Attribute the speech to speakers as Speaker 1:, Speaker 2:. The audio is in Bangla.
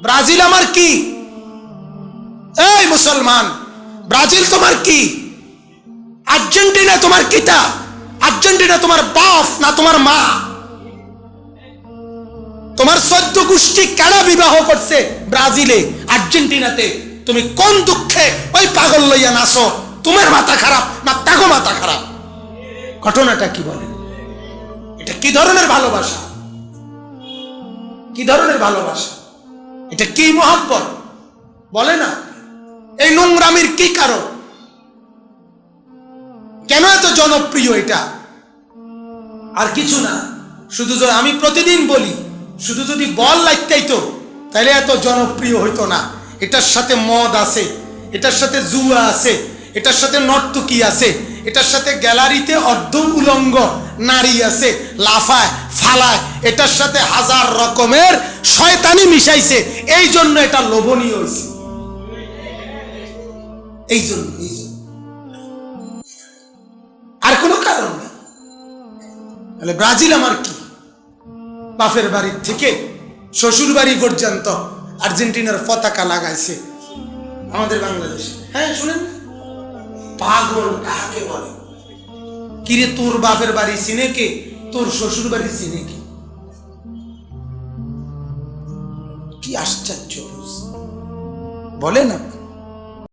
Speaker 1: ব্রাজিল আমার কি? এই মুসলমান, ব্রাজিল তোমার কি? আর্জেন্টিনা তোমার কিতা? আর্জেন্টিনা তোমার বাপ না তোমার মা? তোমার 14 গোষ্ঠী কারা বিবাহ করছে ব্রাজিলে, আর্জেন্টিনাতে? তুমি কোন দুঃখে ওই পাগল লইয়া নাচো? তোমার মাথা খারাপ না তাগো মাথা খারাপ? ঘটনাটা কি বলেন? এটা কি ধরনের ভালোবাসা? কি ধরনের ভালোবাসা? এটা কি মহব্বত বলে না? এই নোংরামির কি কারণ? কেন এত জনপ্রিয় এটা? আর কিছু না, শুধু আমি প্রতিদিন বলি, শুধু যদি বল লাগতেইতো তাহলে এত জনপ্রিয় হইতো না। এটার সাথে মদ আছে, এটার সাথে জুয়া আছে, এটার সাথে নর্তকী আছে, এটার সাথে গ্যালারিতে অর্ধ উলঙ্গ নারী আছে, লাফায় ফালায়, এটার সাথে হাজার রকমের শয়তানি মিশাইছে। এই জন্য এটা লোভনীয় হয়েছে, এই জন্য। আর কোনো কারণ নেই। তাহলে ব্রাজিল আমার কি? বাপের বাড়ির থেকে শ্বশুর বাড়ি পর্যন্ত আর্জেন্টিনার পতাকা লাগাইছে আমাদের বাংলাদেশে। হ্যাঁ শুনেন, পাগল কাকে বলে? কিরে, তোর বাপের বাড়ি চিনে কে? তোর শ্বশুর বাড়ি চিনে কে? কি আশ্চর্য বলে না?